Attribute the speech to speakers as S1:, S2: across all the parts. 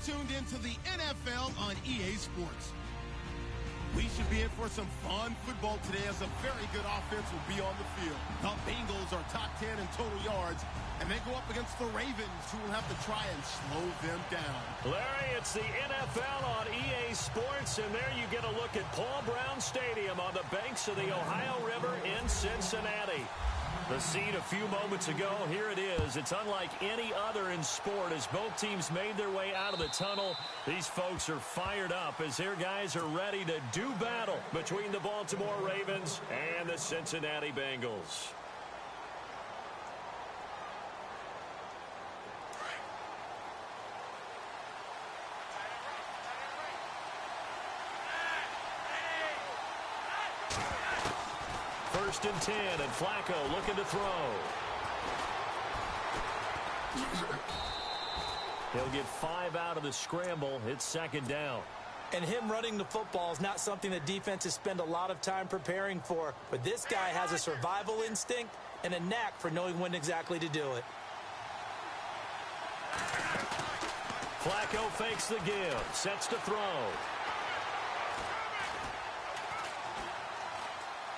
S1: tuned into the NFL on EA Sports. We should be in for some fun football today as a very good offense will be on the field. The Bengals are top 10 in total yards, and they go up against the Ravens, who will have to try and slow them down.
S2: Larry, it's the NFL on EA Sports, and there you get a look at Paul Brown Stadium on the banks of the Ohio River in Cincinnati. The scene a few moments ago, here it is. It's unlike any other in sport as both teams made their way out of the tunnel. These folks are fired up as their guys are ready to do battle between the Baltimore Ravens and the Cincinnati Bengals. First and 10, and Flacco looking to throw. He'll get 5 out of the scramble. It's second down.
S3: And him running the football is not something that defenses spend a lot of time preparing for. But this guy has a survival instinct and a knack for knowing when exactly to do it.
S2: Flacco fakes the give, sets to throw.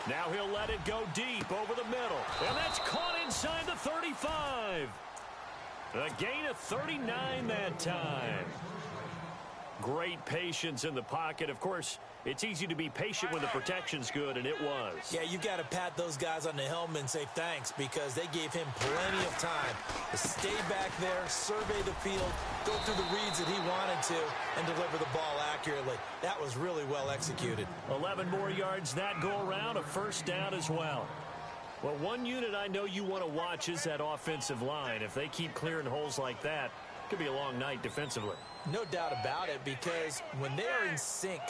S2: Now he'll let it go deep over the middle. And that's caught inside the 35. A gain of 39 that time. Great patience in the pocket. Of course, it's easy to be patient when the protection's good, and it was.
S3: Yeah, you got to pat those guys on the helmet and say thanks because they gave him plenty of time to stay back there, survey the field, go through the reads that he wanted to, and deliver the ball accurately. That was really well executed.
S2: 11 more yards that go around, a first down as well. Well, one unit I know you want to watch is that offensive line. If they keep clearing holes like that, it could be a long night defensively.
S3: No doubt about it, because when they are in sync,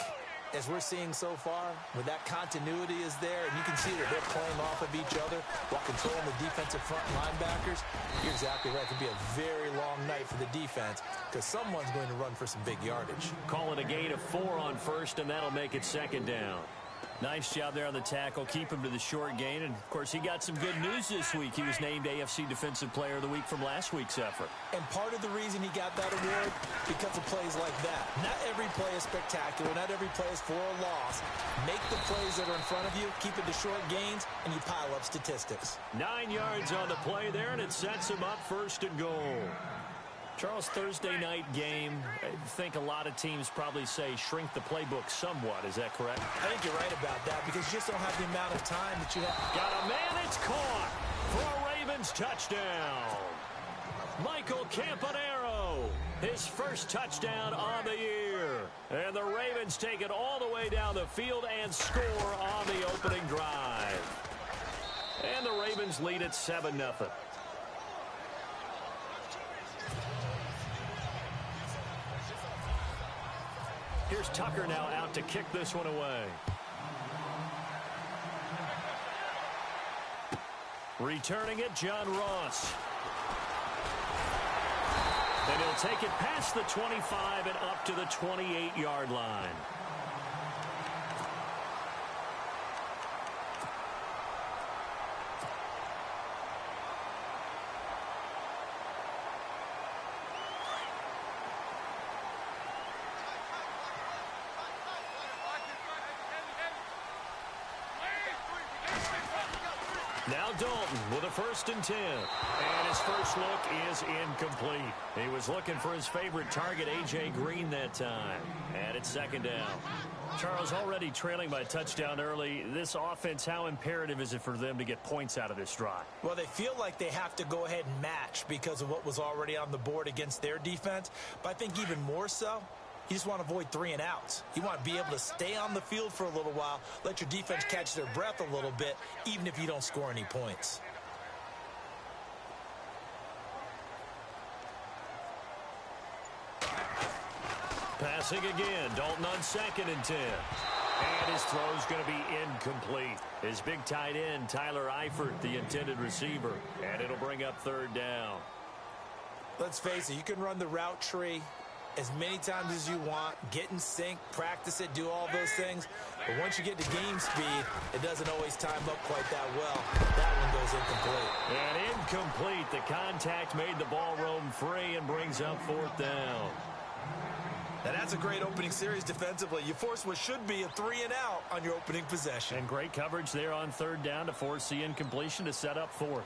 S3: as we're seeing so far, when that continuity is there, and you can see that they're playing off of each other while controlling the defensive front linebackers, you're exactly right. It could be a very long night for the defense because someone's going to run for some big yardage.
S2: Calling a gain of 4 on first, and that'll make it second down. Nice job there on the tackle. Keep him to the short gain. And, of course, he got some good news this week. He was named AFC Defensive Player of the Week from last week's effort.
S3: And part of the reason he got that award, because of plays like that. Not every play is spectacular. Not every play is for a loss. Make the plays that are in front of you, keep it to short gains, and you pile up statistics.
S2: 9 yards on the play there, and it sets him up first and goal. Charles, Thursday night game, I think a lot of teams probably say shrink the playbook somewhat. Is that correct?
S3: I think you're right about that because you just don't have the amount of time that you have.
S2: Got a man, it's caught for a Ravens touchdown. Michael Campanaro, his first touchdown on the year. And the Ravens take it all the way down the field and score on the opening drive. And the Ravens lead at 7-0. Here's Tucker now out to kick this one away. Returning it, John Ross. And he'll take it past the 25 and up to the 28-yard line. Now Dalton with a 1st and 10. And his first look is incomplete. He was looking for his favorite target, A.J. Green, that time. And it's second down. Charles, already trailing by a touchdown early. This offense, how imperative is it for them to get points out of this drive?
S3: Well, they feel like they have to go ahead and match because of what was already on the board against their defense. But I think even more so, you just want to avoid 3 and outs. You want to be able to stay on the field for a little while, let your defense catch their breath a little bit, even if you don't score any points.
S2: Passing again, Dalton on 2nd and 10. And his throw's going to be incomplete. His big tight end, Tyler Eifert, the intended receiver. And it'll bring up 3rd down.
S3: Let's face it, you can run the route tree as many times as you want, get in sync, practice it, do all those things. But once you get to game speed, it doesn't always time up quite that well. That one goes incomplete.
S2: And incomplete. The contact made the ball roam free and brings up 4th down.
S3: And that's a great opening series defensively. You force what should be a 3-and-out on your opening possession.
S2: And great coverage there on third down to force the incompletion to set up fourth.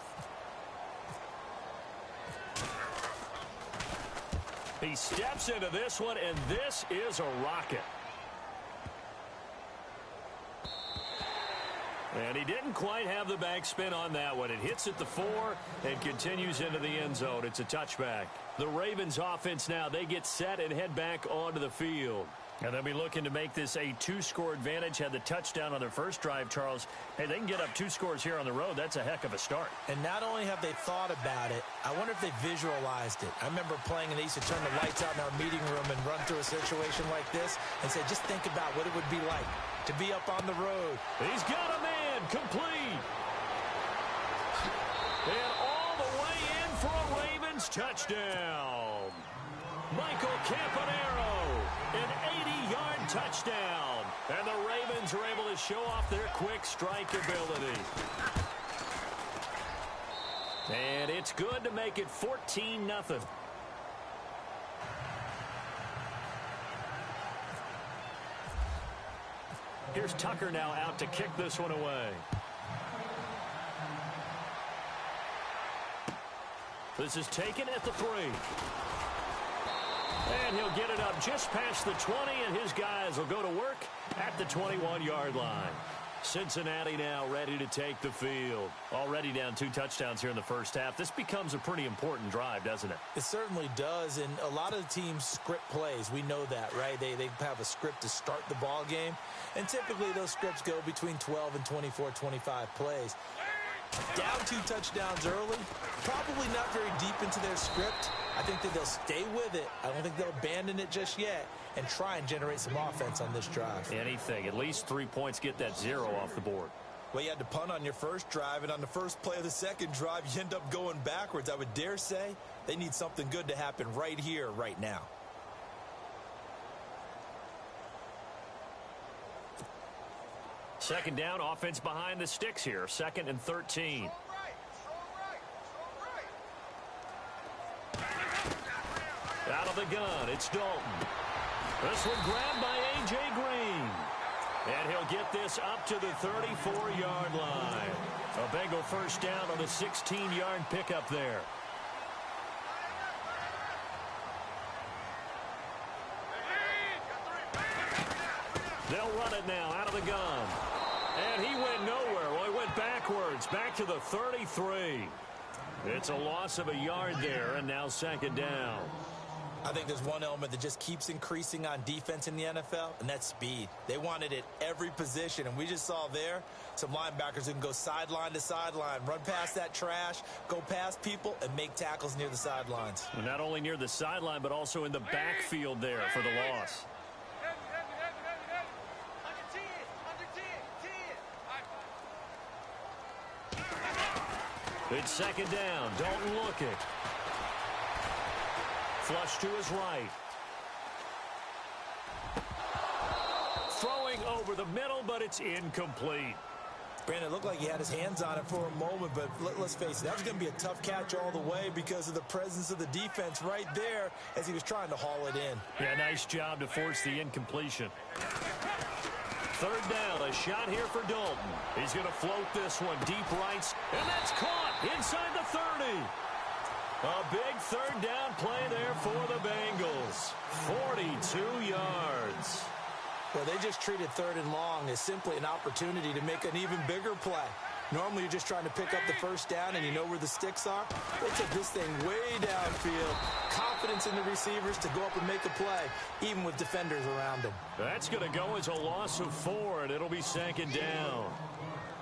S2: He steps into this one, and this is a rocket. And he didn't quite have the backspin on that one. It hits at the 4 and continues into the end zone. It's a touchback. The Ravens offense now, they get set and head back onto the field. And they'll be looking to make this a 2-score advantage. Had the touchdown on their first drive, Charles. Hey, they can get up 2 scores here on the road. That's a heck of a start.
S3: And not only have they thought about it, I wonder if they visualized it. I remember playing and they used to turn the lights out in our meeting room and run through a situation like this and say, just think about what it would be like to be up on the road.
S2: He's got a man complete. And all the way in for a Ravens touchdown. Michael Campanaro, an 80-yard touchdown. And the Ravens are able to show off their quick strike ability. And it's good to make it 14-0. Here's Tucker now out to kick this one away. This is taken at the 3. And he'll get it up just past the 20, and his guys will go to work at the 21-yard line. Cincinnati now ready to take the field. Already down 2 touchdowns here in the first half. This becomes a pretty important drive, doesn't it?
S3: It certainly does, and a lot of the teams script plays. We know that, right? They have a script to start the ball game, and typically those scripts go between 12 and 24, 25 plays. Down 2 touchdowns early, probably not very deep into their script. I think that they'll stay with it. I don't think they'll abandon it just yet and try and generate some offense on this drive.
S2: Anything. At least 3 points, get that 0 off the board.
S3: Well, you had to punt on your first drive, and on the first play of the second drive, you end up going backwards. I would dare say they need something good to happen right here, right now.
S2: Second down, offense behind the sticks here. 2nd and 13. Out of the gun, it's Dalton. This one grabbed by A.J. Green. And he'll get this up to the 34-yard line. A Bengal first down on a 16-yard pickup there. They'll run it now out of the gun. And he went nowhere. Well, he went backwards, back to the 33. It's a loss of a yard there, and now 2nd down.
S3: I think there's one element that just keeps increasing on defense in the NFL, and that's speed. They want it at every position, and we just saw there some linebackers who can go sideline to sideline, run past that trash, go past people, and make tackles near the sidelines.
S2: Well, not only near the sideline, but also in the backfield there for the loss. It's 2nd down. Dalton looking. Flush to his right. Throwing over the middle, but it's incomplete.
S3: Brandon, it looked like he had his hands on it for a moment, but let's face it, that was going to be a tough catch all the way because of the presence of the defense right there as he was trying to haul it in.
S2: Yeah, nice job to force the incompletion. 3rd down, a shot here for Dalton. He's going to float this one deep right, and that's caught inside the 30. A big 3rd down play there for the Bengals. 42 yards.
S3: Well, they just treated 3rd and long as simply an opportunity to make an even bigger play. Normally, you're just trying to pick up the first down and you know where the sticks are. They took this thing way downfield. Confidence in the receivers to go up and make a play, even with defenders around them.
S2: That's going to go as a loss of 4, and it'll be 2nd down.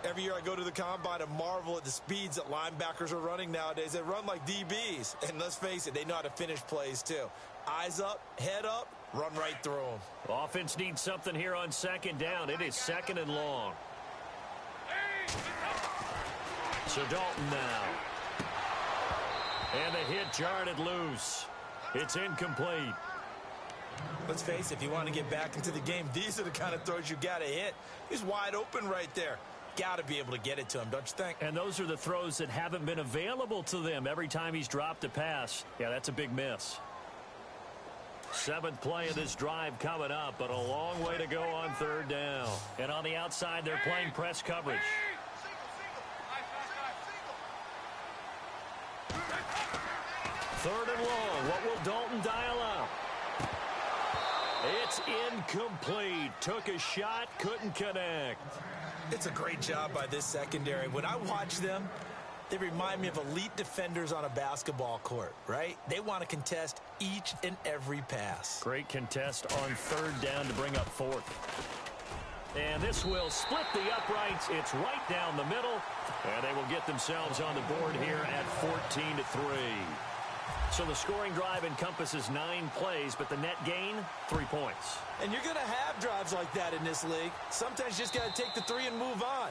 S3: Every year I go to the combine and marvel at the speeds that linebackers are running nowadays. They run like DBs. And let's face it, they know how to finish plays too. Eyes up, head up, run right through them.
S2: Offense needs something here on 2nd down. It is 2nd and long. So Dalton now. And the hit jarred it loose. It's incomplete.
S3: Let's face it, if you want to get back into the game, these are the kind of throws you got to hit. He's wide open right there. Got to be able to get it to him, don't you think?
S2: And those are the throws that haven't been available to them every time he's dropped a pass. Yeah, that's a big miss. Seventh play of this drive coming up, but a long way to go on third down. And on the outside, they're playing press coverage. Third and long. What will Dalton dial up? It's incomplete. Took a shot, couldn't connect.
S3: It's a great job by this secondary. When I watch them, they remind me of elite defenders on a basketball court, right? They want to contest each and every pass.
S2: Great contest on third down to bring up fourth. And this will split the uprights. It's right down the middle. And they will get themselves on the board here at 14-3. So the scoring drive encompasses 9 plays, but the net gain, 3 points.
S3: And you're going to have drives like that in this league. Sometimes you just got to take the 3 and move on.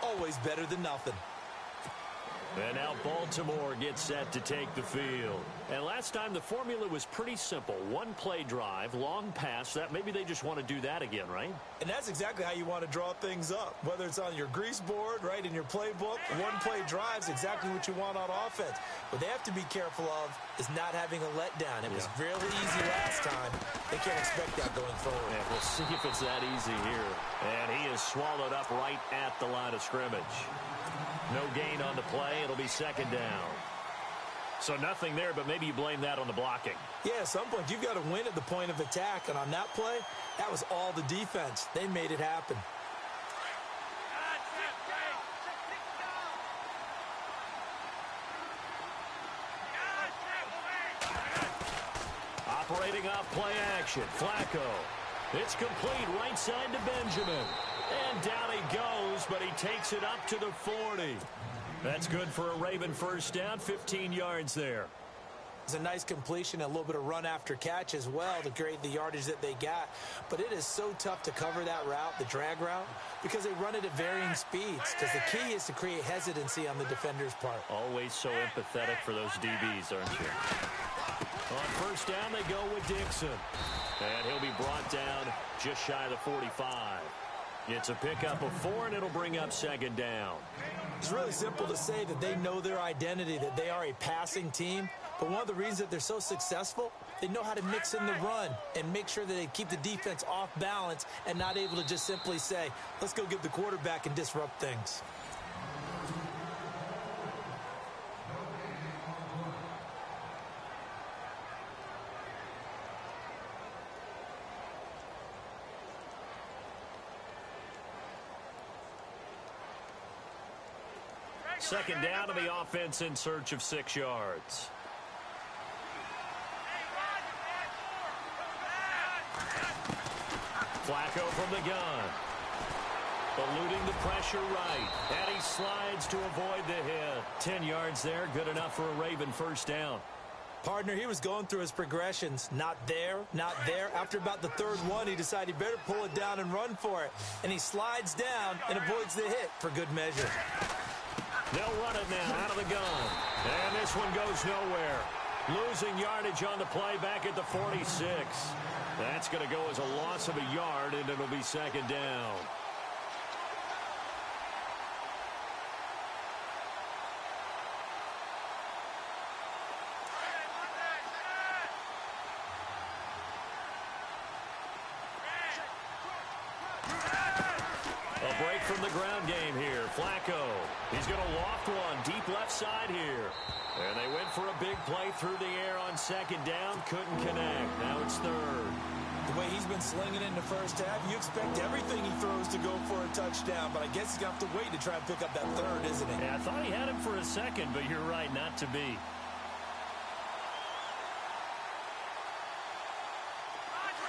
S3: Always better than nothing.
S2: And now Baltimore gets set to take the field. And last time the formula was pretty simple. 1 play drive, long pass. That maybe they just want to do that again, right?
S3: And that's exactly how you want to draw things up. Whether it's on your grease board, right, in your playbook, 1 play drive is exactly what you want on offense. What they have to be careful of is not having a letdown. It was really easy last time. They can't expect that going forward.
S2: Yeah, we'll see if it's that easy here. And he is swallowed up right at the line of scrimmage. No gain on the play. It'll be second down. So nothing there, but maybe you blame that on the blocking.
S3: Yeah, at some point, you've got to win at the point of attack. And on that play, that was all the defense. They made it happen.
S2: Operating off play action. Flacco. It's complete right side to Benjamin. And down he goes, but he takes it up to the 40. That's good for a Raven first down, 15 yards there.
S3: It's a nice completion, a little bit of run after catch as well to create the yardage that they got. But it is so tough to cover that route, the drag route, because they run it at varying speeds. Because the key is to create hesitancy on the defender's part.
S2: Always so empathetic for those DBs, aren't you? On first down, they go with Dixon. And he'll be brought down just shy of the 45. It's a pickup of 4, and it'll bring up second down.
S3: It's really simple to say that they know their identity, that they are a passing team. But one of the reasons that they're so successful, they know how to mix in the run and make sure that they keep the defense off balance and not able to just simply say, let's go get the quarterback and disrupt things.
S2: Second down to the offense in search of 6 yards. Flacco from the gun. Eluding the pressure right. And he slides to avoid the hit. 10 yards there, good enough for a Raven first down.
S3: Partner, he was going through his progressions. Not there, not there. After about the third one, he decided he better pull it down and run for it. And he slides down and avoids the hit for good measure.
S2: They'll run it now out of the gun. And this one goes nowhere. Losing yardage on the play back at the 46. That's going to go as a loss of a yard, and it'll be second down. A break from the ground game here. Flacco. He's going to loft one deep left side here. And they went for a big play through the air on second down. Couldn't connect. Now it's third.
S3: The way he's been slinging in the first half, you expect everything he throws to go for a touchdown. But I guess he's going to have to wait to try and pick up that third, isn't he?
S2: Yeah, I thought he had him for a second, but you're right, not to be.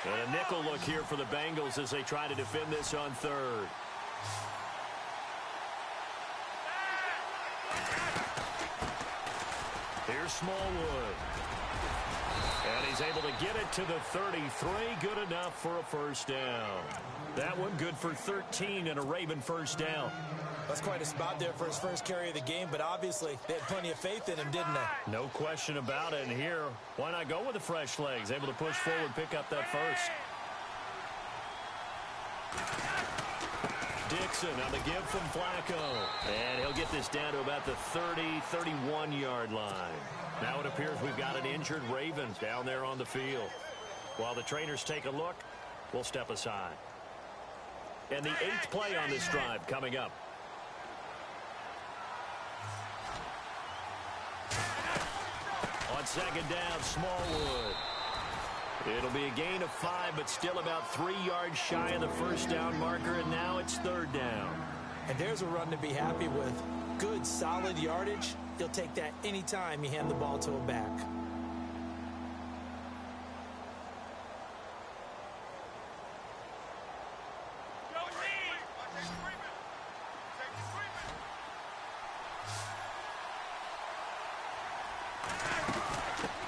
S2: And a nickel look here for the Bengals as they try to defend this on third. Here's Smallwood. And he's able to get it to the 33. Good enough for a first down. That one good for 13 and a Raven first down.
S3: That's quite a spot there for his first carry of the game, but obviously they had plenty of faith in him, didn't they?
S2: No question about it. And here, why not go with the fresh legs? Able to push forward, pick up that first. Dixon on the give from Flacco. And he'll get this down to about the 30, 31-yard line. Now it appears we've got an injured Raven down there on the field. While the trainers take a look, we'll step aside. And the 8th play on this drive coming up. On second down, Smallwood. It'll be a gain of 5, but still about 3 yards shy of the first down marker, and now it's 3rd down.
S3: And there's a run to be happy with. Good, solid yardage. You'll take that anytime you hand the ball to a back.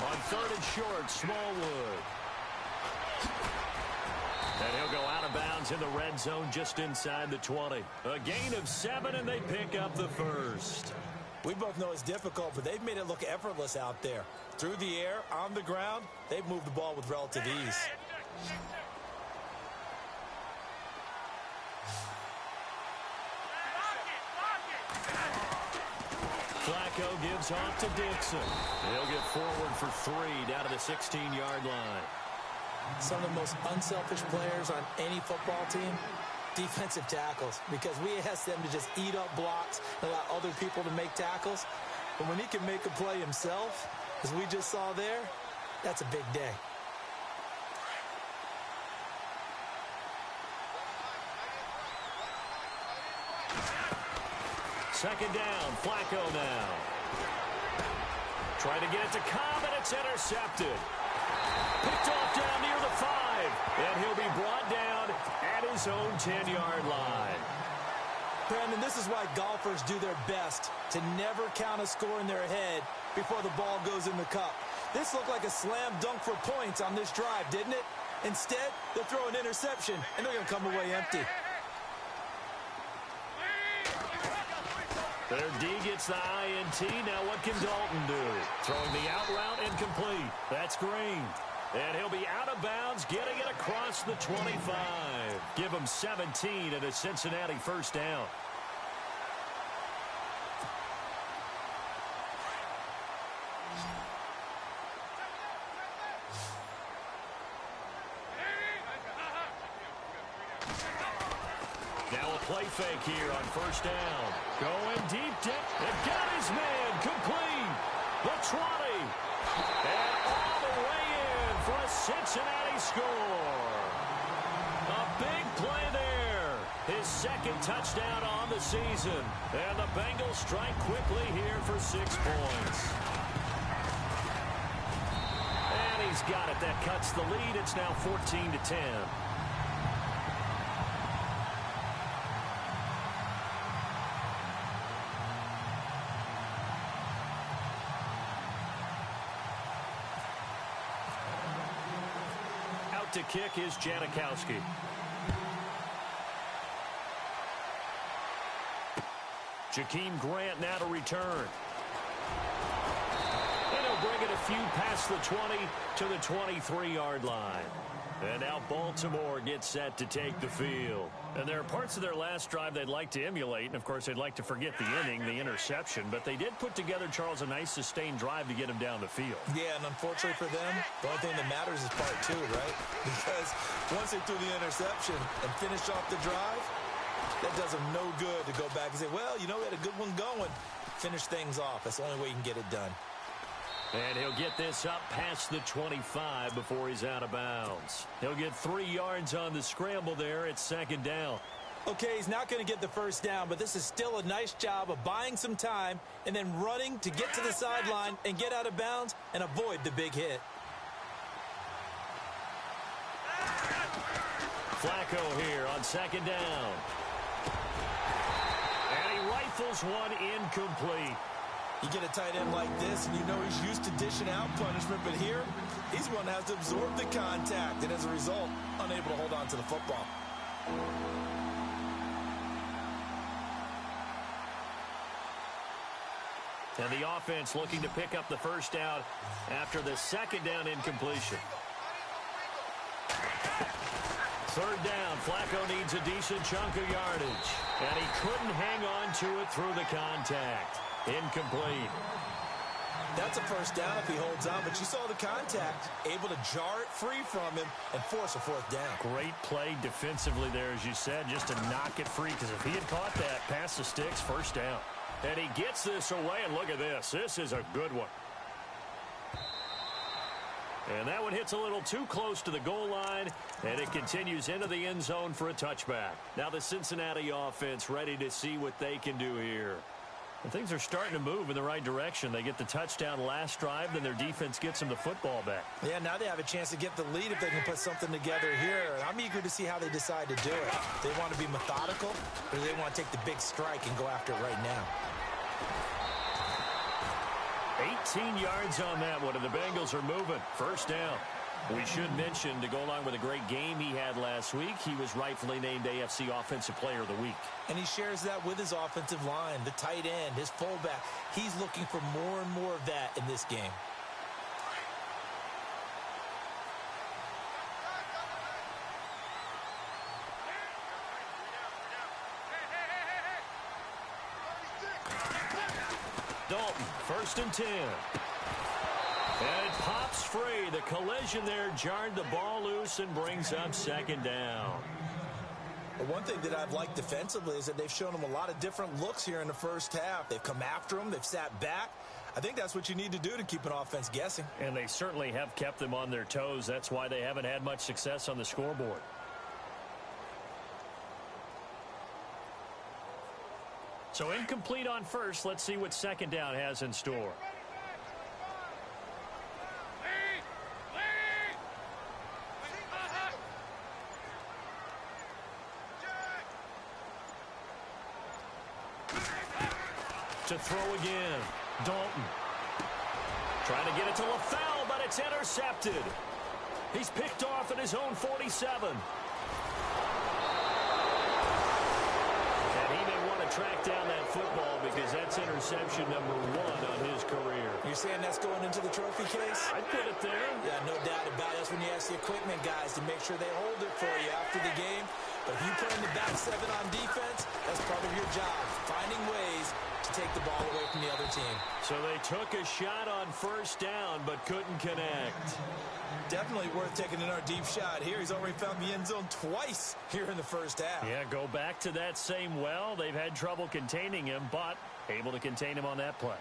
S2: On 3rd and short, Smallwood. And he'll go out of bounds in the red zone just inside the 20. A gain of 7, and they pick up the first.
S3: We both know it's difficult, but they've made it look effortless out there. Through the air, on the ground, they've moved the ball with relative ease.
S2: Flacco gives off to Dixon. He'll get forward for 3 down to the 16-yard line.
S3: Some of the most unselfish players on any football team, defensive tackles, because we ask them to just eat up blocks and allow other people to make tackles. But when he can make a play himself, as we just saw there, that's a big day.
S2: Second down, Flacco now. Trying to get it to Cobb, and it's intercepted. Picked off down near the 5, and he'll be brought down at his own 10-yard line.
S3: Brandon, this is why golfers do their best to never count a score in their head before the ball goes in the cup. This looked like a slam dunk for points on this drive, didn't it? Instead, they'll throw an interception, and they're going to come away empty.
S2: Their D gets the INT. Now what can Dalton do? Throwing the out route incomplete. That's Green. And he'll be out of bounds, getting it across the 25. Give him 17 and a Cincinnati first down. Now a play fake here on first down. Going deep, and got his man complete. The 20. And all the way in for a Cincinnati score. A big play there. His second touchdown on the season. And the Bengals strike quickly here for 6 points. And he's got it. That cuts the lead. It's now 14-10. To kick is Janikowski. Jakeem Grant now to return. And he'll bring it a few past the 20 to the 23-yard line. And now Baltimore gets set to take the field. And there are parts of their last drive they'd like to emulate. And, of course, they'd like to forget the inning, the interception. But they did put together, Charles, a nice sustained drive to get him down the field.
S3: Yeah, and unfortunately for them, the only thing that matters is part 2, right? Because once they threw the interception and finished off the drive, that does them no good to go back and say, well, you know, we had a good one going. Finish things off. That's the only way you can get it done.
S2: And he'll get this up past the 25 before he's out of bounds. He'll get 3 yards on the scramble there at second down.
S3: Okay, he's not going to get the first down, but this is still a nice job of buying some time and then running to get to the sideline and get out of bounds and avoid the big hit.
S2: Flacco here on second down. And he rifles one incomplete.
S3: You get a tight end like this, and you know he's used to dishing out punishment, but here, he's one that has to absorb the contact, and as a result, unable to hold on to the football.
S2: And the offense looking to pick up the first down after the second down incompletion. Third down, Flacco needs a decent chunk of yardage, and he couldn't hang on to it through the contact. Incomplete.
S3: That's a first down if he holds on, but you saw the contact, able to jar it free from him and force a fourth down.
S2: Great play defensively there, as you said, just to knock it free, because if he had caught that, past the sticks, first down. And he gets this away, and look at this. This is a good one. And that one hits a little too close to the goal line, and it continues into the end zone for a touchback. Now the Cincinnati offense ready to see what they can do here. And things are starting to move in the right direction. They get the touchdown last drive, then their defense gets them the football back.
S3: Yeah, now they have a chance to get the lead if they can put something together here. And I'm eager to see how they decide to do it. They want to be methodical, or they want to take the big strike and go after it right now.
S2: 18 yards on that one, and the Bengals are moving. First down. We should mention, to go along with a great game he had last week, he was rightfully named AFC Offensive Player of the Week.
S3: And he shares that with his offensive line, the tight end, his fullback. He's looking for more and more of that in this game.
S2: Dalton, 1st and 10. And it pops free. The collision there jarred the ball loose and brings up 2nd down.
S3: But one thing that I've liked defensively is that they've shown him a lot of different looks here in the first half. They've come after him. They've sat back. I think that's what you need to do to keep an offense guessing.
S2: And they certainly have kept them on their toes. That's why they haven't had much success on the scoreboard. So incomplete on first. Let's see what 2nd down has in store. To throw again. Dalton. Trying to get it to LaFell, but it's intercepted. He's picked off at his own 47. And he may want to track down that football because that's interception number 1 on his career.
S3: You're saying that's going into the trophy case?
S2: I'd put it there.
S3: Yeah, no doubt about it. That's when you ask the equipment guys to make sure they hold it for you after the game. But if you put in the back 7 on defense, that's part of your job, finding ways to take the ball away from the other team.
S2: So they took a shot on first down, but couldn't connect.
S3: Definitely worth taking another deep shot here. He's already found the end zone twice here in the first half.
S2: Yeah, go back to that same well. They've had trouble containing him, but able to contain him on that play.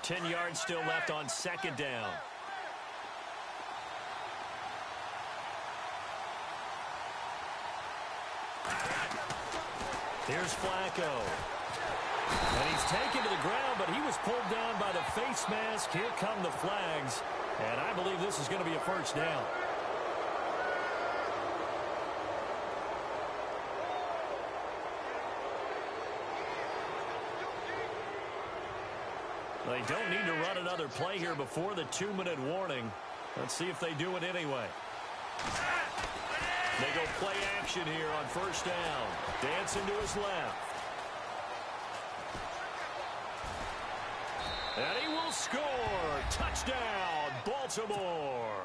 S2: 10 yards still left on 2nd down. Here's Flacco. And he's taken to the ground, but he was pulled down by the face mask. Here come the flags. And I believe this is going to be a first down. They don't need to run another play here before the 2-minute warning. Let's see if they do it anyway. They go play action here on first down. Dancing to his left. And he will score. Touchdown, Baltimore.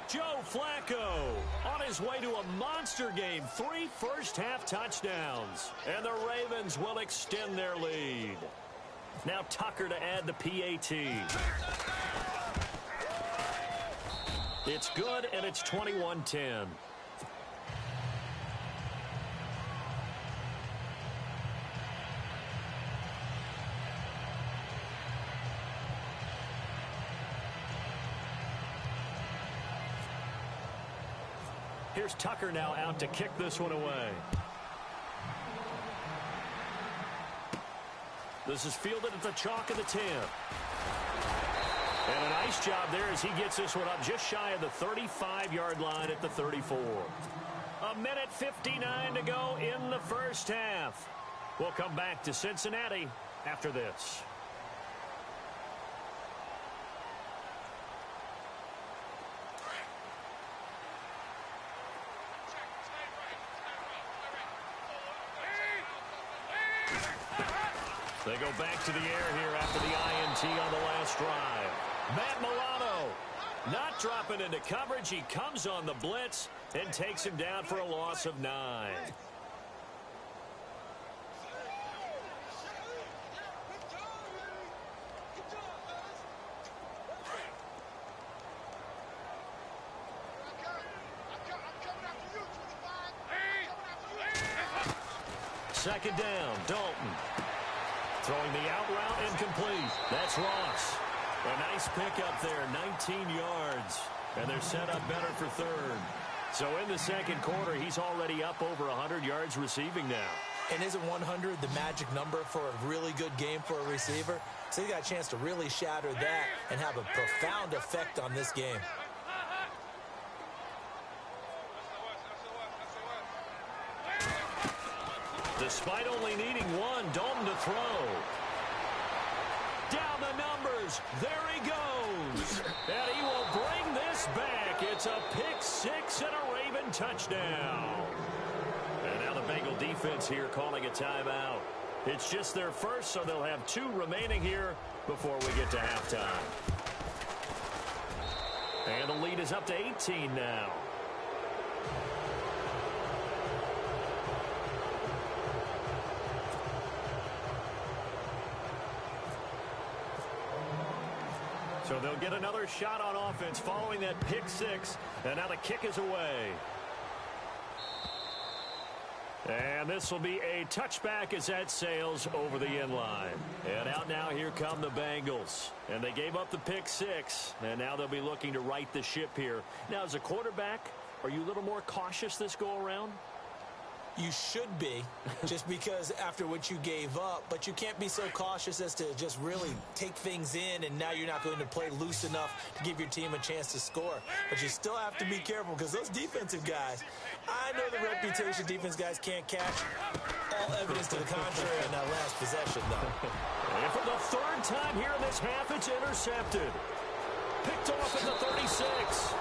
S2: Joe Flacco on his way to a monster game. 3 first-half touchdowns. And the Ravens will extend their lead. Now Tucker to add the PAT. It's good, and it's 21-10. Here's Tucker now out to kick this one away. This is fielded at the chalk of the 10. And a nice job there as he gets this one up just shy of the 35-yard line at the 34. 1:59 to go in the first half. We'll come back to Cincinnati after this. They go back to the air here after the INT on the last drive. Matt Milano not dropping into coverage. He comes on the blitz and takes him down for a loss of 9. second down, Dalton. Throwing the out route incomplete. That's Ross. A nice pickup there, 19 yards. And they're set up better for third. So in the second quarter, he's already up over 100 yards receiving now.
S3: And isn't 100 the magic number for a really good game for a receiver? So he got a chance to really shatter that and have a profound effect on this game.
S2: Despite only needing one, Dalton to throw. Down the numbers. There he goes. And he will bring this back. It's a pick six and a Raven touchdown. And now the Bengal defense here calling a timeout. It's just their first, so they'll have 2 remaining here before we get to halftime. And the lead is up to 18 now. So they'll get another shot on offense following that pick six. And now the kick is away. And this will be a touchback as that sails over the end line. And out now, here come the Bengals. And they gave up the pick six. And now they'll be looking to right the ship here. Now, as a quarterback, are you a little more cautious this go-around?
S3: You should be, just because after what you gave up, but you can't be so cautious as to just really take things in, and now you're not going to play loose enough to give your team a chance to score. But you still have to be careful because those defensive guys, I know the reputation defense guys can't catch. All evidence to the contrary on that last possession, though.
S2: And for the third time here in this half, it's intercepted. Picked off at the 36.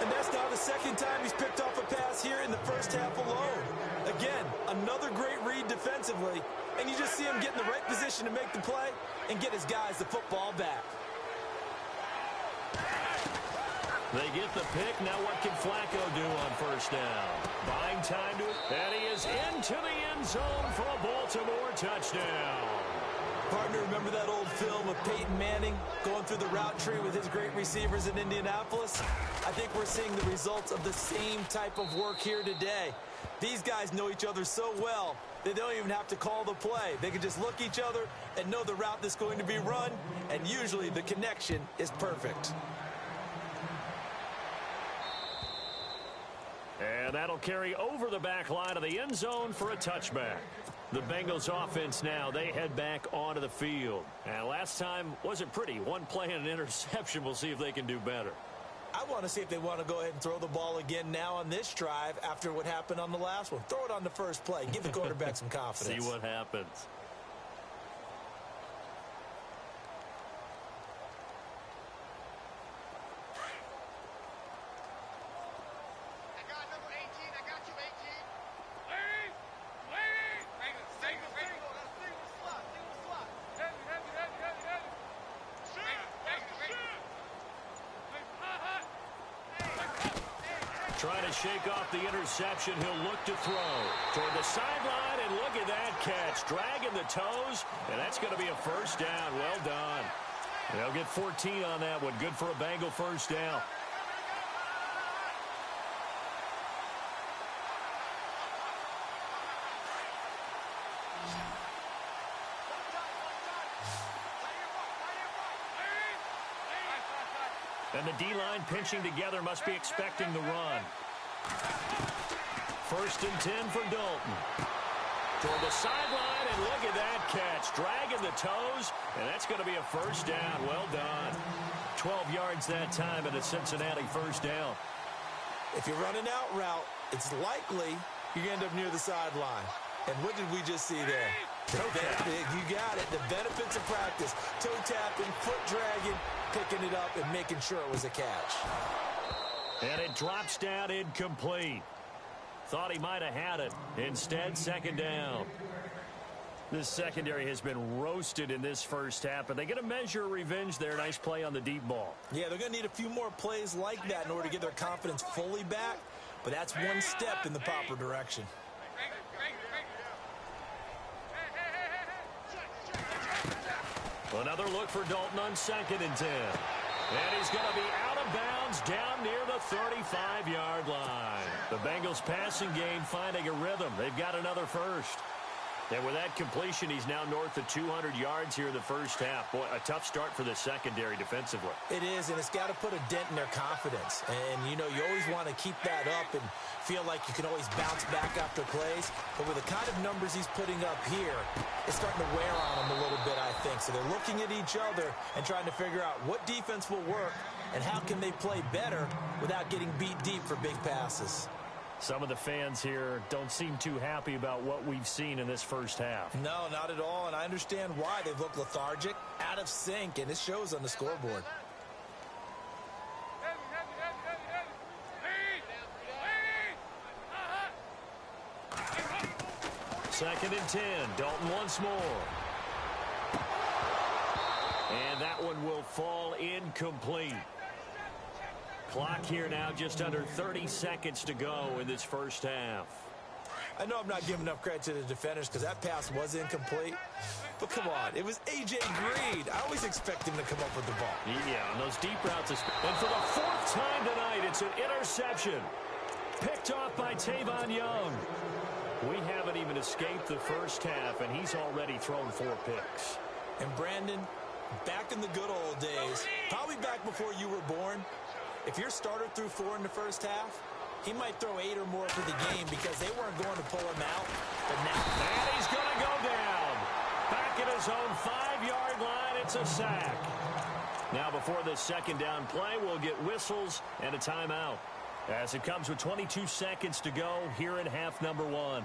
S3: And that's now the second time he's picked off a pass here in the first half alone. Again, another great read defensively, and you just see him get in the right position to make the play and get his guys the football back.
S2: They get the pick. Now what can Flacco do on first down? Buying time to it, and he is into the end zone for a Baltimore touchdown.
S3: Partner, remember that old film of Peyton Manning going through the route tree with his great receivers in Indianapolis? I think we're seeing the results of the same type of work here today. These guys know each other so well that they don't even have to call the play. They can just look each other and know the route that's going to be run, and usually the connection is perfect.
S2: And that'll carry over the back line of the end zone for a touchback. The Bengals offense now, they head back onto the field. And last time wasn't pretty. One play and an interception. We'll see if they can do better.
S3: I want to see if they want to go ahead and throw the ball again now on this drive after what happened on the last one. Throw it on the first play. Give the quarterback some confidence.
S2: See what happens. Trying to shake off the interception. He'll look to throw toward the sideline, and look at that catch. Dragging the toes, and that's going to be a first down. Well done. They'll get 14 on that one. Good for a Bengal first down. And the D-line pinching together, must be expecting the run. First and 10 for Dalton. Toward the sideline, and look at that catch. Dragging the toes, and that's going to be a first down. Well done. 12 yards that time, and a Cincinnati first down.
S3: If you're running out route, it's likely you're going to end up near the sideline. And what did we just see there? You got it. The benefits of practice. Toe tapping, foot dragging, picking it up, and making sure it was a catch.
S2: And it drops down incomplete. Thought he might have had it. Instead, second down. This secondary has been roasted in this first half, but they get a measure of revenge there. Nice play on the deep ball.
S3: Yeah, they're going to need a few more plays like that in order to get their confidence fully back, but that's one step in the proper direction.
S2: Another look for Dalton on second and 10. And he's going to be out of bounds down near the 35-yard line. The Bengals passing game finding a rhythm. They've got another first. And with that completion, he's now north of 200 yards here in the first half. Boy, a tough start for the secondary defensively.
S3: It is, and it's got to put a dent in their confidence. And, you know, you always want to keep that up and feel like you can always bounce back after plays. But with the kind of numbers he's putting up here, it's starting to wear on them a little bit, I think. So they're looking at each other and trying to figure out what defense will work and how can they play better without getting beat deep for big passes.
S2: Some of the fans here don't seem too happy about what we've seen in this first half.
S3: No, not at all, and I understand why. They look lethargic, out of sync, and it shows on the scoreboard.
S2: Second and 10. Dalton once more. And that one will fall incomplete. Clock here now, just under 30 seconds to go in this first half.
S3: I know I'm not giving enough credit to the defenders because that pass was incomplete. But come on, it was A.J. Green. I always expect him to come up with the ball.
S2: Yeah, on those deep routes. And for the fourth time tonight, it's an interception. Picked off by Tavon Young. We haven't even escaped the first half, and he's already thrown 4 picks.
S3: And Brandon, back in the good old days, probably back before you were born, if your starter threw 4 in the first half, he might throw 8 or more for the game because they weren't going to pull him out. But now,
S2: and he's going to go down. Back at his own 5-yard line, it's a sack. Now before this second down play, we'll get whistles and a timeout. As it comes with 22 seconds to go here in half number 1.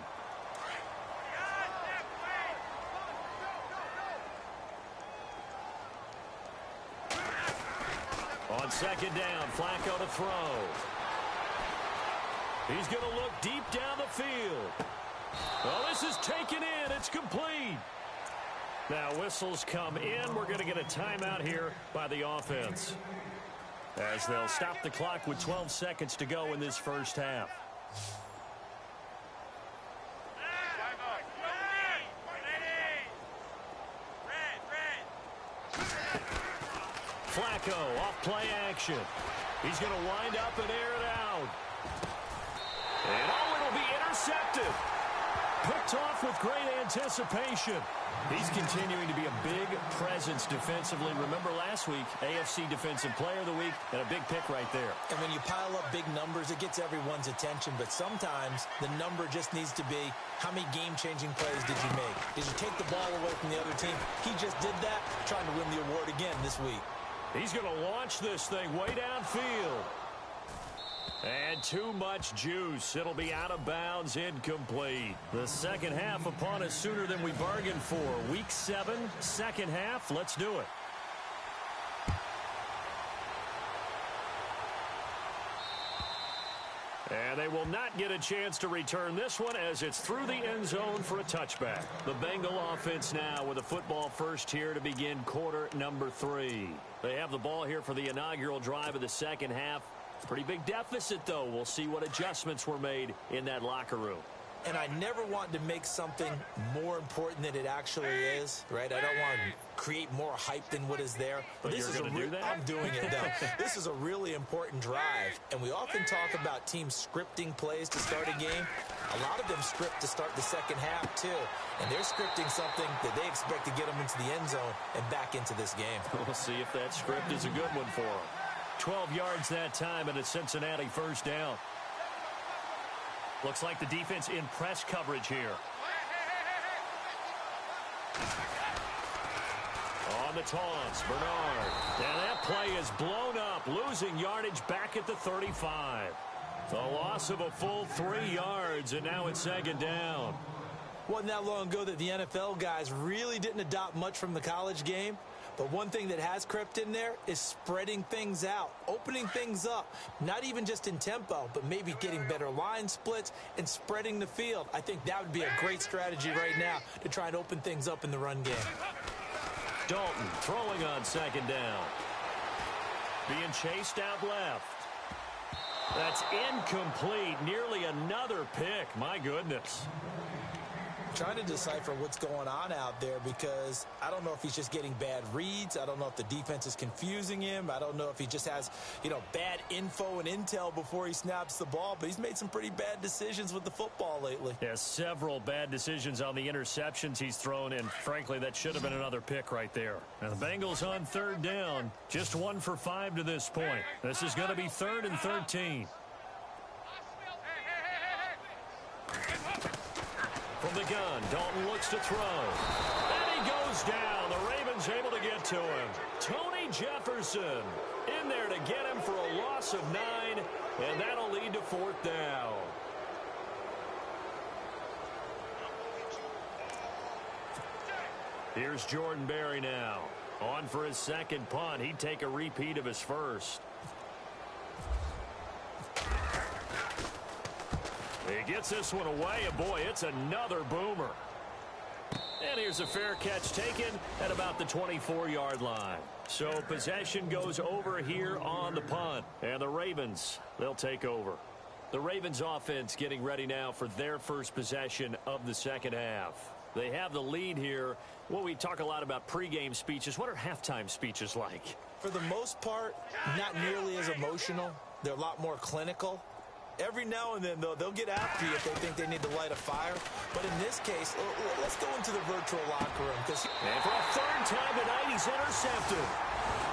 S2: On second down, Flacco to throw. He's going to look deep down the field. Well, this is taken in. It's complete. Now whistles come in. We're going to get a timeout here by the offense, as they'll stop the clock with 12 seconds to go in this first half. Flacco off play action. He's going to wind up and air it out. And it'll be intercepted. Picked off with great anticipation. He's continuing to be a big presence defensively. Remember last week, AFC Defensive Player of the Week, and a big pick right there.
S3: And when you pile up big numbers, it gets everyone's attention. But sometimes the number just needs to be, how many game-changing plays did you make? Did you take the ball away from the other team? He just did that, trying to win the award again this week.
S2: He's going to launch this thing way downfield. And too much juice. It'll be out of bounds, incomplete. The second half upon us sooner than we bargained for. Week 7, second half. Let's do it. And they will not get a chance to return this one as it's through the end zone for a touchback. The Bengal offense now with a football first here to begin quarter number 3. They have the ball here for the inaugural drive of the second half. Pretty big deficit, though. We'll see what adjustments were made in that locker room.
S3: And I never want to make something more important than it actually is, right? I don't want to create more hype than what is there.
S2: But
S3: this is
S2: do that?
S3: I'm doing it, though. This is a really important drive. And we often talk about teams scripting plays to start a game. A lot of them script to start the second half, too. And they're scripting something that they expect to get them into the end zone and back into this game.
S2: We'll see if that script is a good one for them. 12 yards that time, and a Cincinnati first down. Looks like the defense in press coverage here. On the toss, Bernard. And that play is blown up, losing yardage back at the 35. The loss of a full 3 yards, and now it's second down.
S3: Wasn't that long ago that the NFL guys really didn't adopt much from the college game. But one thing that has crept in there is spreading things out, opening things up, not even just in tempo, but maybe getting better line splits and spreading the field. I think that would be a great strategy right now to try and open things up in the run game.
S2: Dalton throwing on second down. Being chased out left. That's incomplete. Nearly another pick. My goodness.
S3: trying to decipher what's going on out there because I don't know if he's just getting bad reads. I don't know if the defense is confusing him. I don't know if he just has, bad info and intel before he snaps the ball. But he's made some pretty bad decisions with the football lately.
S2: Yeah, several bad decisions on the interceptions he's thrown, and frankly, that should have been another pick right there. Now the Bengals on third down, just 1 for 5 to this point. This is going to be 3rd and 13. From the gun, Dalton looks to throw. And he goes down. The Ravens able to get to him. Tony Jefferson in there to get him for a loss of 9, and that'll lead to 4th down. Here's Jordan Berry now. On for his second punt. He'd take a repeat of his first. He gets this one away, and boy, it's another boomer. And here's a fair catch taken at about the 24-yard line. So possession goes over here on the punt. And the Ravens, they'll take over. The Ravens offense getting ready now for their first possession of the second half. They have the lead here. Well, we talk a lot about pregame speeches. What are halftime speeches like?
S3: For the most part, not nearly as emotional. They're a lot more clinical. Every now and then, though, they'll get after you if they think they need to light a fire. But in this case, let's go into the virtual locker room.
S2: And for a 3rd time tonight, he's intercepted.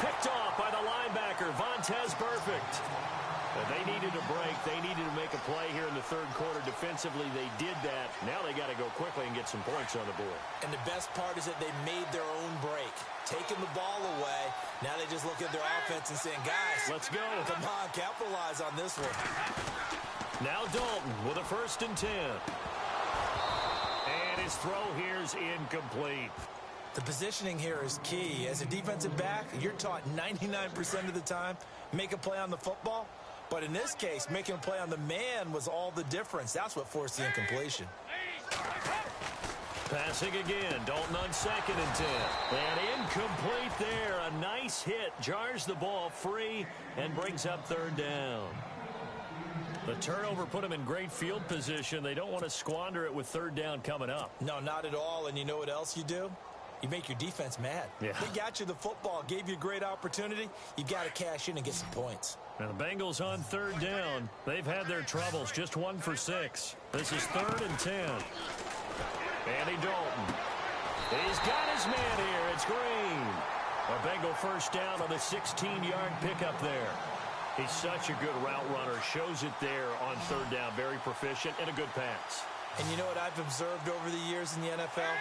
S2: Picked off by the linebacker, Vontaze Burfict. And they needed a break. They needed to make a play here in the 3rd quarter. Defensively, they did that. Now they got to go quickly and get some points on the board.
S3: And the best part is that they made their own break. Taking the ball away. Now they just look at their offense and saying, guys,
S2: let's go.
S3: Come on, capitalize on this one.
S2: Now Dalton with a 1st and 10. And his throw here's incomplete.
S3: The positioning here is key. As a defensive back, you're taught 99% of the time, make a play on the football. But in this case, making a play on the man was all the difference. That's what forced the incompletion.
S2: Passing again. Dalton on 2nd and 10. And incomplete there. A nice hit. Jars the ball free and brings up 3rd down. The turnover put them in great field position. They don't want to squander it with 3rd down coming up.
S3: No, not at all. And you know what else you do? You make your defense mad.
S2: Yeah.
S3: They got you the football, gave you a great opportunity. You got to cash in and get some points.
S2: Now the Bengals on 3rd down. They've had their troubles. Just 1 for 6. This is 3rd and 10. Andy Dalton. He's got his man here. It's Green. A Bengal 1st down on the 16-yard pickup there. He's such a good route runner. Shows it there on 3rd down. Very proficient and a good pass.
S3: And you know what I've observed over the years in the NFL?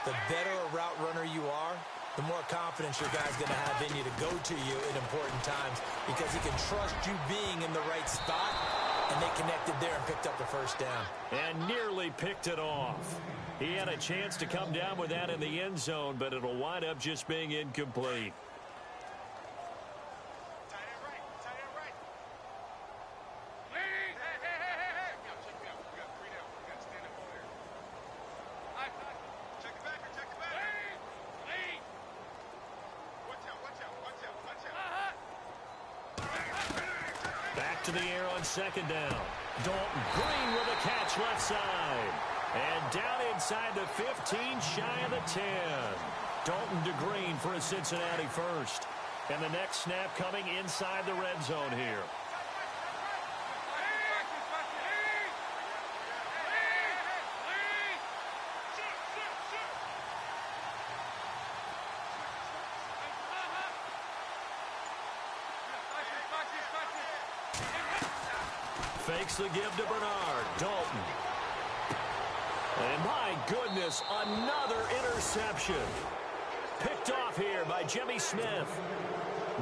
S3: The better a route runner you are, the more confidence your guy's going to have in you to go to you at important times because he can trust you being in the right spot, and they connected there and picked up the 1st down.
S2: And nearly picked it off. He had a chance to come down with that in the end zone, but it'll wind up just being incomplete. To the air on 2nd down. Dalton Green with a catch left side. And down inside the 15, shy of the 10. Dalton to Green for a Cincinnati 1st. And the next snap coming inside the red zone here. Fakes the give to Bernard. Dalton. And my goodness, another interception. Picked off here by Jimmy Smith.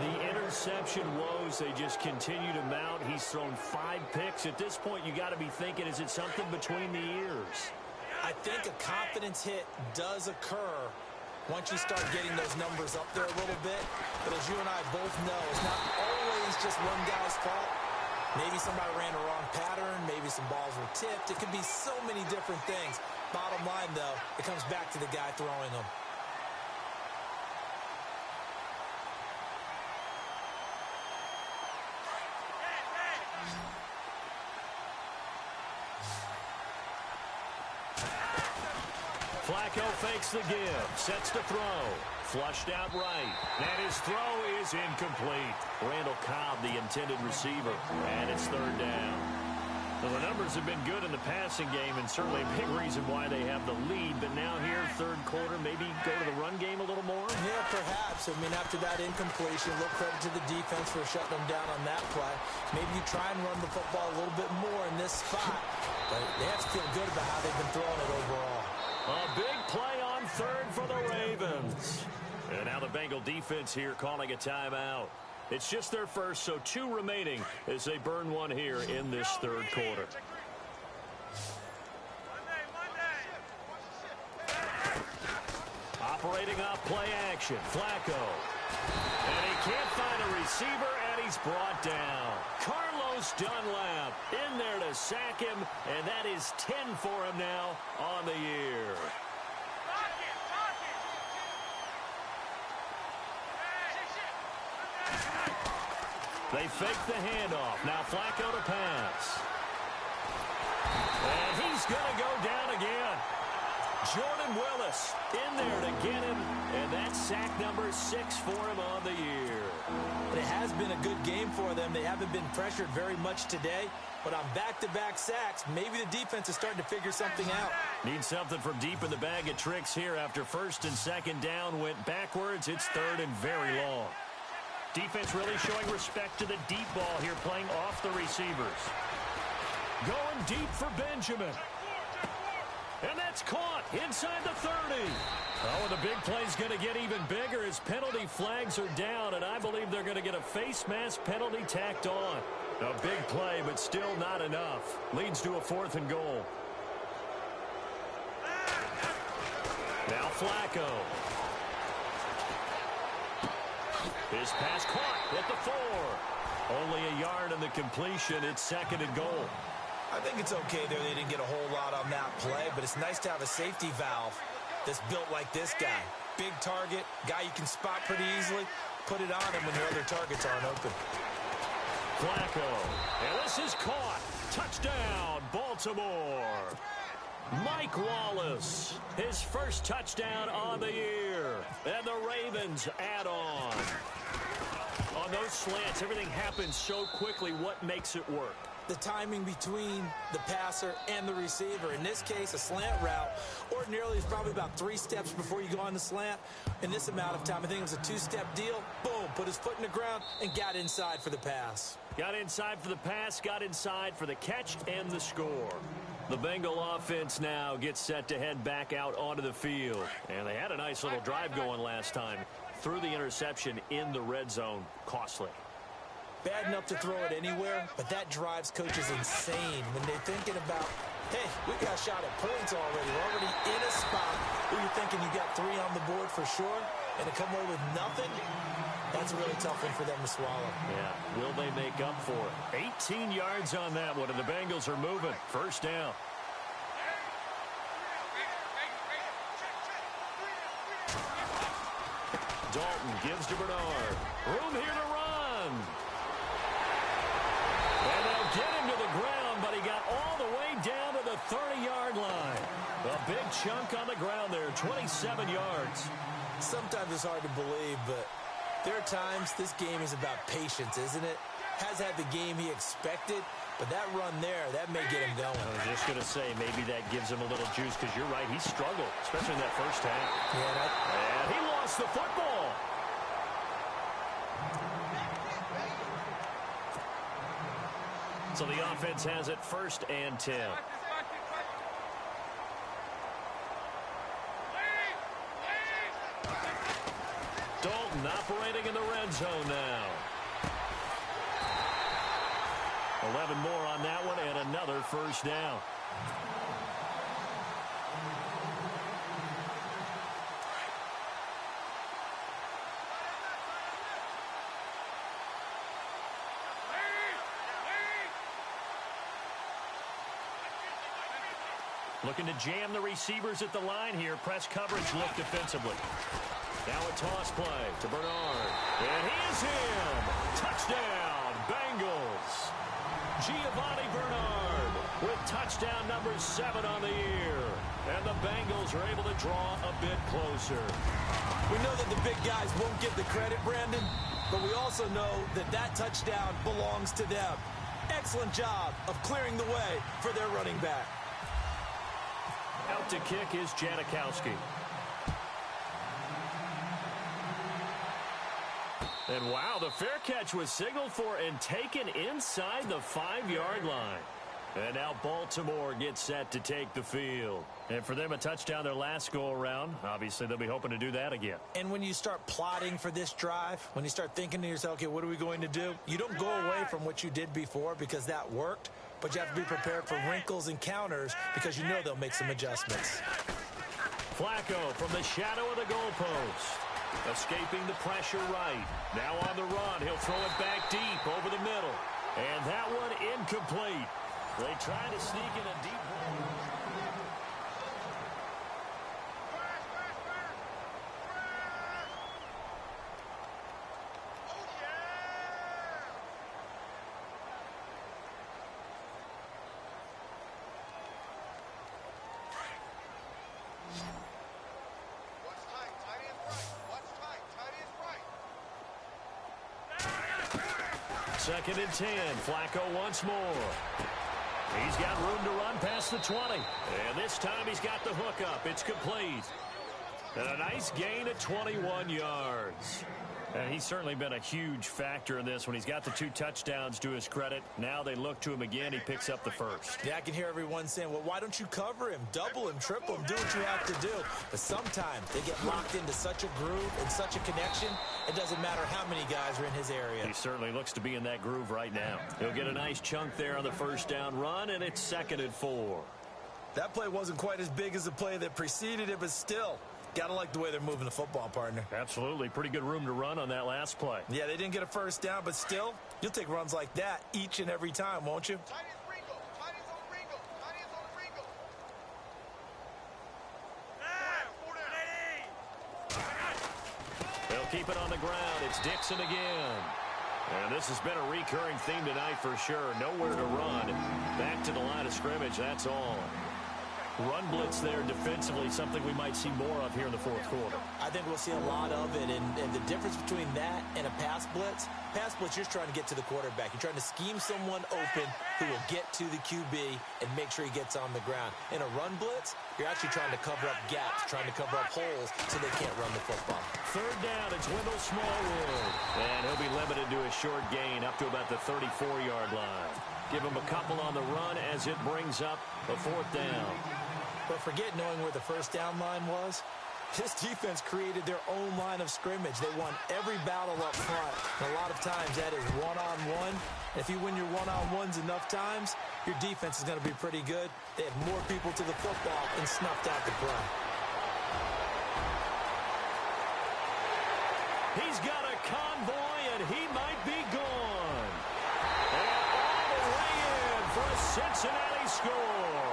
S2: The interception woes, they just continue to mount. He's thrown 5 picks. At this point, you got to be thinking, is it something between the ears?
S3: I think a confidence hit does occur once you start getting those numbers up there a little bit. But as you and I both know, it's not always just one guy's fault. Maybe somebody ran a wrong pattern. Maybe some balls were tipped. It could be so many different things. Bottom line, though, it comes back to the guy throwing them.
S2: Flacco fakes the give, sets to throw. Flushed out right, and his throw is incomplete. Randall Cobb, the intended receiver, and it's third down. Well, the numbers have been good in the passing game, and certainly a big reason why they have the lead. But now here, third quarter, maybe go to the run game a little more?
S3: Yeah, perhaps. I mean, after that incompletion, a little credit to the defense for shutting them down on that play. Maybe you try and run the football a little bit more in this spot. But they have to feel good about how they've been throwing it overall.
S2: A big play on third for the Ravens. And now the Bengal defense here calling a timeout. It's just their first, so 2 remaining as they burn one here in this third quarter. Operating off play action, Flacco. And he can't find a receiver, and he's brought down. Carlos Dunlap in there to sack him, and that is 10 for him now on the year. They fake the handoff. Now Flacco to pass. And he's going to go down again. Jordan Willis in there to get him. And that's sack number 6 for him on the year.
S3: It has been a good game for them. They haven't been pressured very much today. But on back-to-back sacks, maybe the defense is starting to figure something out.
S2: Need something from deep in the bag of tricks here. After first and second down went backwards, it's third and very long. Defense really showing respect to the deep ball here, playing off the receivers. Going deep for Benjamin. And that's caught inside the 30. Oh, and the big play's going to get even bigger as penalty flags are down, and I believe they're going to get a face mask penalty tacked on. A big play, but still not enough. Leads to a 4th and goal. Now Flacco. His pass caught at the 4. Only a yard in the completion. It's 2nd and goal.
S3: I think it's okay there. They didn't get a whole lot on that play, but it's nice to have a safety valve that's built like this guy. Big target, guy you can spot pretty easily. Put it on him when your other targets aren't open.
S2: Flacco. And this is caught. Touchdown, Baltimore. Mike Wallace, his first touchdown on the year. And the Ravens add on. On those slants, everything happens so quickly. What makes it work?
S3: The timing between the passer and the receiver. In this case, a slant route ordinarily is probably about 3 steps before you go on the slant. In this amount of time, I think it was a 2-step deal. Boom, put his foot in the ground and got inside for the pass.
S2: Got inside for the pass, got inside for the catch and the score. The Bengal offense now gets set to head back out onto the field. And they had a nice little drive going last time. Threw the interception in the red zone. Costly.
S3: Bad enough to throw it anywhere, but that drives coaches insane when they're thinking about, hey, we got a shot at points already. We're already in a spot where you're thinking you got 3 on the board for sure, and to come away with nothing, that's a really tough one for them to swallow.
S2: Yeah, will they make up for it? 18 yards on that one, and the Bengals are moving. First down. Dalton gives to Bernard. Room here to run. And they'll get him to the ground, but he got all the way down to the 30-yard line. A big chunk on the ground there, 27 yards.
S3: Sometimes it's hard to believe, but there are times this game is about patience, isn't it? Has had the game he expected, but that run there, that may get him going.
S2: I was just going to say, maybe that gives him a little juice, because you're right, he struggled, especially in that first half.
S3: Yeah,
S2: and he lost the football. So the offense has it 1st and 10. Dalton operating in the red zone now. 11 more on that one and another first down. Looking to jam the receivers at the line here. Press coverage look defensively. Now a toss play to Bernard. And he is in. Touchdown, Bengals. Giovanni Bernard with touchdown number 7 on the year. And the Bengals are able to draw a bit closer.
S3: We know that the big guys won't get the credit, Brandon, but we also know that that touchdown belongs to them. Excellent job of clearing the way for their running back.
S2: Out to kick is Janikowski. And wow, the fair catch was signaled for and taken inside the 5-yard line. And now Baltimore gets set to take the field. And for them, a touchdown their last go-around. Obviously, they'll be hoping to do that again.
S3: And when you start plotting for this drive, when you start thinking to yourself, okay, what are we going to do? You don't go away from what you did before because that worked, but you have to be prepared for wrinkles and counters because you know they'll make some adjustments.
S2: Flacco from the shadow of the goalpost. Escaping the pressure right. Now on the run. He'll throw it back deep over the middle. And that one incomplete. They try to sneak in a deep ball. Second and 10. Flacco once more. He's got room to run past the 20. And this time he's got the hook up. It's complete. And a nice gain of 21 yards. And he's certainly been a huge factor in this when he's got the 2 touchdowns to his credit. Now they look to him again. He picks up the first.
S3: Yeah, I can hear everyone saying, well, why don't you cover him, double him, triple him, do what you have to do. But sometimes they get locked into such a groove and such a connection, it doesn't matter how many guys are in his area.
S2: He certainly looks to be in that groove right now. He'll get a nice chunk there on the first down run, and it's 2nd and 4.
S3: That play wasn't quite as big as the play that preceded it, but still, got to like the way they're moving the football, partner.
S2: Absolutely. Pretty good room to run on that last play.
S3: Yeah, they didn't get a first down, but still, you'll take runs like that each and every time, won't you?
S2: They'll keep it on the ground. It's Dixon again. And this has been a recurring theme tonight for sure. Nowhere to run. Back to the line of scrimmage, that's all. Run blitz there defensively, something we might see more of here in the 4th quarter.
S3: I think we'll see a lot of it, and the difference between that and a pass blitz, you're just trying to get to the quarterback. You're trying to scheme someone open who will get to the QB and make sure he gets on the ground. In a run blitz, you're actually trying to cover up gaps, trying to cover up holes so they can't run the football.
S2: 3rd down, it's Wendell Smallwood. And he'll be limited to a short gain up to about the 34-yard line. Give him a couple on the run as it brings up a 4th down.
S3: But forget knowing where the first down line was. This defense created their own line of scrimmage. They won every battle up front. And a lot of times that is one-on-one. And if you win your one-on-ones enough times, your defense is going to be pretty good. They had more people to the football and snuffed out the play.
S2: He's got a convoy, and he might be gone. And all the way in for a Cincinnati score.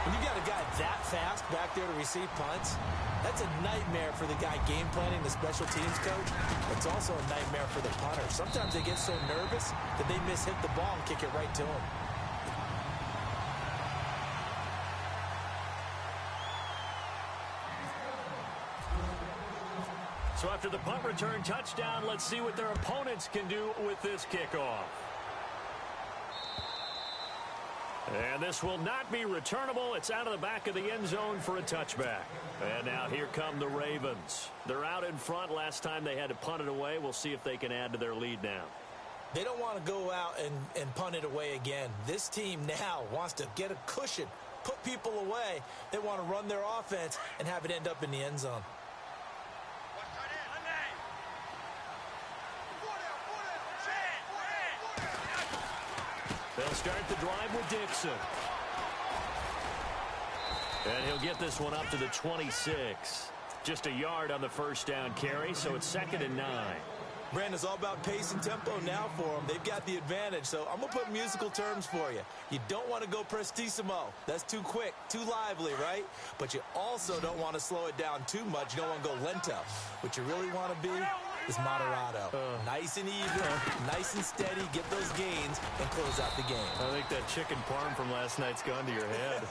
S3: When you got a guy that fast back there to receive punts, that's a nightmare for the guy game planning, the special teams coach. It's also a nightmare for the punter. Sometimes they get so nervous that they miss hit the ball and kick it right to him.
S2: So after the punt return touchdown, let's see what their opponents can do with this kickoff. And this will not be returnable. It's out of the back of the end zone for a touchback. And now here come the Ravens. They're out in front. Last time they had to punt it away. We'll see if they can add to their lead now.
S3: They don't want to go out and punt it away again. This team now wants to get a cushion, put people away. They want to run their offense and have it end up in the end zone.
S2: They'll start the drive with Dixon. And he'll get this one up to the 26. Just a yard on the first down carry, so it's 2nd and 9.
S3: Brandon, it's all about pace and tempo now for them. They've got the advantage, so I'm going to put musical terms for you. You don't want to go prestissimo. That's too quick, too lively, right? But you also don't want to slow it down too much. You don't want to go lento. What you really want to be is Moderado. Nice and even, nice and steady, get those gains, and close out the game.
S2: I think that chicken parm from last night's gone to your head.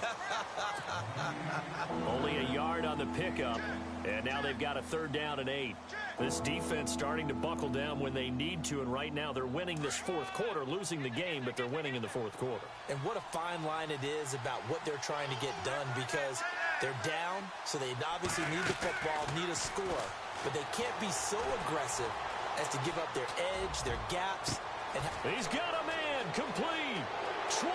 S2: Only a yard on the pickup, and now they've got a 3rd down and 8. This defense starting to buckle down when they need to, and right now they're winning this 4th quarter, losing the game, but they're winning in the 4th quarter.
S3: And what a fine line it is about what they're trying to get done, because they're down, so they obviously need the football, need a score, but they can't be so aggressive as to give up their edge, their gaps. And
S2: he's got a man, complete, 20,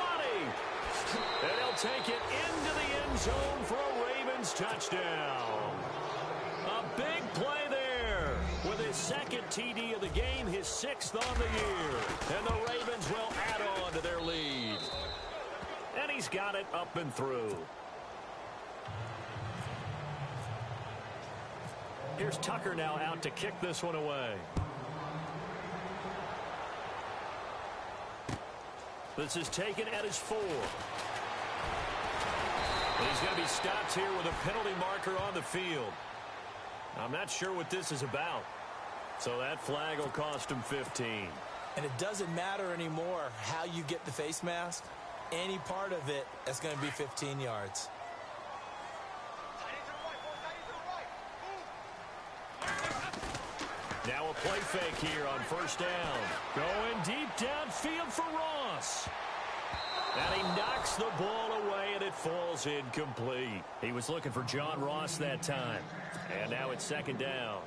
S2: and he'll take it into the end zone for a Ravens touchdown. A big play there with his 2nd TD of the game, his 6th on the year, and the Ravens will add on to their lead. And he's got it up and through. Here's Tucker now out to kick this one away. This is taken at his 4. And he's going to be stopped here with a penalty marker on the field. I'm not sure what this is about. So that flag will cost him 15.
S3: And it doesn't matter anymore how you get the face mask. Any part of it, that's going to be 15 yards.
S2: Now a play fake here on 1st down. Going deep downfield for Ross. And he knocks the ball away, and it falls incomplete. He was looking for John Ross that time. And now it's 2nd down.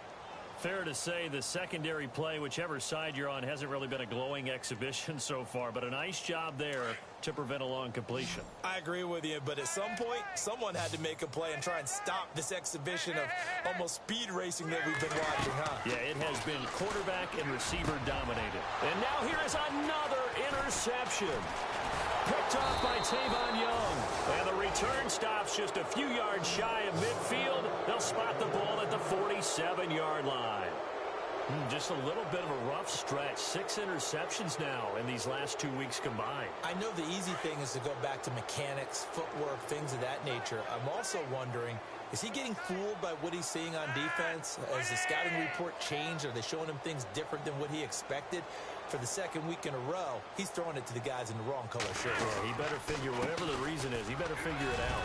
S2: Fair to say the secondary play, whichever side you're on, hasn't really been a glowing exhibition so far, but a nice job there to prevent a long completion.
S3: I agree with you, but at some point, someone had to make a play and try and stop this exhibition of almost speed racing that we've been watching, huh?
S2: Yeah, it has been quarterback and receiver dominated. And now here is another interception. Picked off by Tavon Young. And the return stops just a few yards shy of midfield. They'll spot the ball at the 47-yard line. Just a little bit of a rough stretch. 6 interceptions now in these last 2 weeks combined.
S3: I know the easy thing is to go back to mechanics, footwork, things of that nature. I'm also wondering, is he getting fooled by what he's seeing on defense? Has the scouting report changed? Are they showing him things different than what he expected? For the 2nd week in a row, he's throwing it to the guys in the wrong color shirt.
S2: Yeah, he better figure, whatever the reason is, he better figure it out.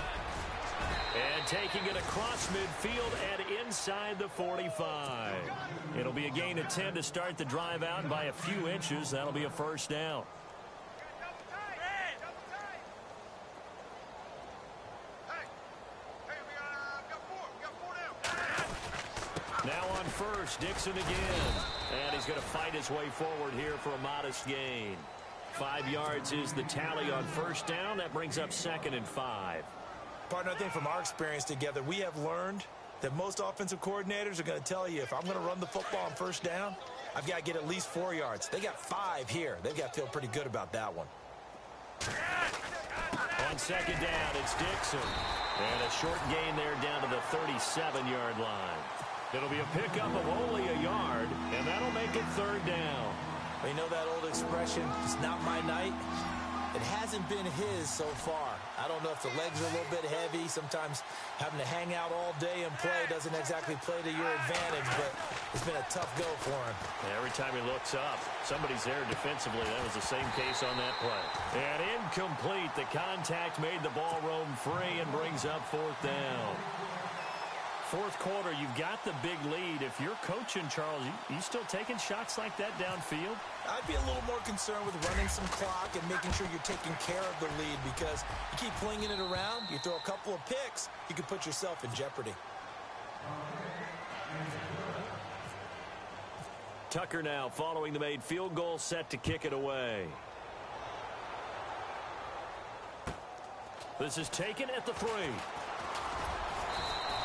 S2: And taking it across midfield and inside the 45. It'll be a gain of 10 to start the drive out, and by a few inches, that'll be a 1st down. Now on 1st, Dixon again. And he's going to fight his way forward here for a modest gain. 5 yards is the tally on 1st down. That brings up 2nd and 5.
S3: Partner, I think from our experience together, we have learned that most offensive coordinators are going to tell you, if I'm going to run the football on 1st down, I've got to get at least 4 yards. They got 5 here. They've got to feel pretty good about that one.
S2: On 2nd down, it's Dixon. And a short gain there down to the 37-yard line. It'll be a pickup of only a yard, and that'll make it 3rd down.
S3: Well, you know that old expression, it's not my night? It hasn't been his so far. I don't know if the legs are a little bit heavy. Sometimes having to hang out all day and play doesn't exactly play to your advantage, but it's been a tough go for him.
S2: Yeah, every time he looks up, somebody's there defensively. That was the same case on that play. And incomplete. The contact made the ball roam free and brings up 4th down. 4th quarter, you've got the big lead. If you're coaching, Charles, you still taking shots like that downfield?
S3: I'd be a little more concerned with running some clock and making sure you're taking care of the lead, because you keep flinging it around, you throw a couple of picks, you can put yourself in jeopardy.
S2: Tucker now following the made field goal, set to kick it away. This is taken at the 3.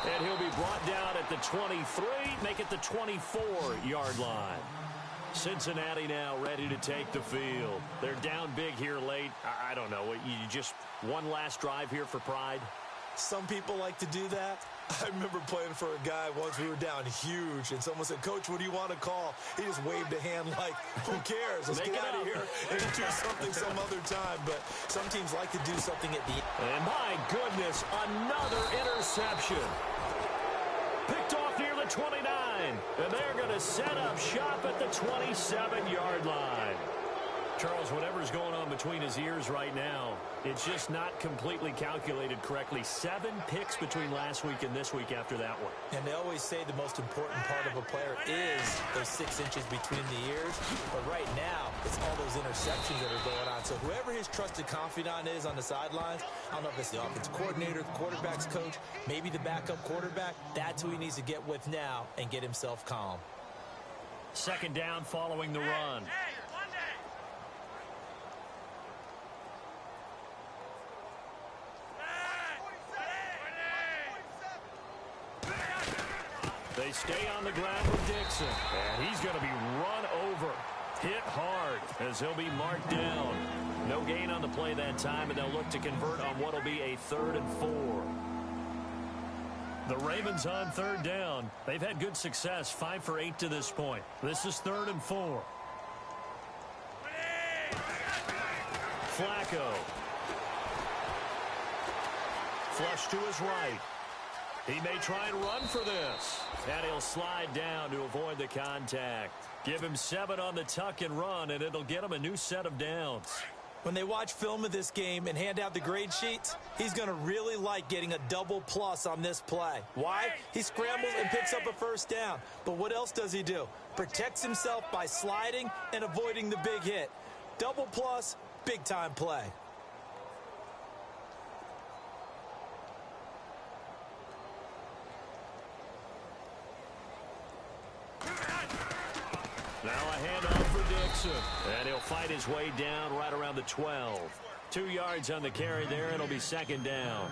S2: And he'll be brought down at the 23, make it the 24-yard line. Cincinnati now ready to take the field. They're down big here late. I don't know. You just one last drive here for pride?
S3: Some people like to do that. I remember playing for a guy once. We were down huge, and someone said, "Coach, what do you want to call?" He just waved a hand like, who cares? Let's get out of here and do something some other time. But some teams like to do something at the end.
S2: And my goodness, another interception. Picked off near the 29. And they're going to set up shop at the 27-yard line. Charles, whatever's going on between his ears right now, it's just not completely calculated correctly. 7 picks between last week and this week after that one.
S3: And they always say the most important part of a player is those 6 inches between the ears. But right now, it's all those interceptions that are going on. So whoever his trusted confidant is on the sidelines, I don't know if it's the offensive coordinator, the quarterback's coach, maybe the backup quarterback, that's who he needs to get with now and get himself calm.
S2: Second down following the run. They stay on the ground with Dixon. And he's going to be run over. Hit hard as he'll be marked down. No gain on the play that time, and they'll look to convert on what will be a 3rd and 4. The Ravens on 3rd down. They've had good success, 5 for 8 to this point. This is 3rd and 4. Flacco. Flush to his right. He may try and run for this. And he'll slide down to avoid the contact. Give him 7 on the tuck and run, and it'll get him a new set of downs.
S3: When they watch film of this game and hand out the grade sheets, he's going to really like getting a double plus on this play. Why? He scrambles and picks up a 1st down. But what else does he do? Protects himself by sliding and avoiding the big hit. Double plus, big-time play.
S2: Now a handoff for Dixon. And he'll fight his way down right around the 12. 2 yards on the carry there. It'll be 2nd down.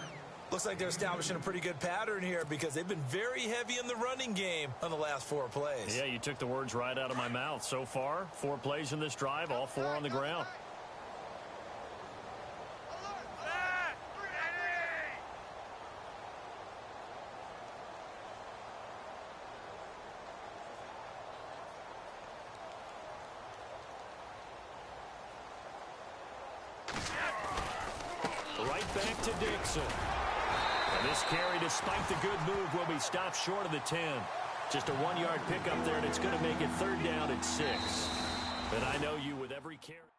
S3: Looks like they're establishing a pretty good pattern here because they've been very heavy in the running game on the last 4 plays.
S2: Yeah, you took the words right out of my mouth. So far, 4 plays in this drive, all 4 on the ground. Right back to Dixon. And this carry, despite the good move, will be stopped short of the 10. Just a 1-yard pickup there, and it's going to make it 3rd down at 6. And I know you with every carry.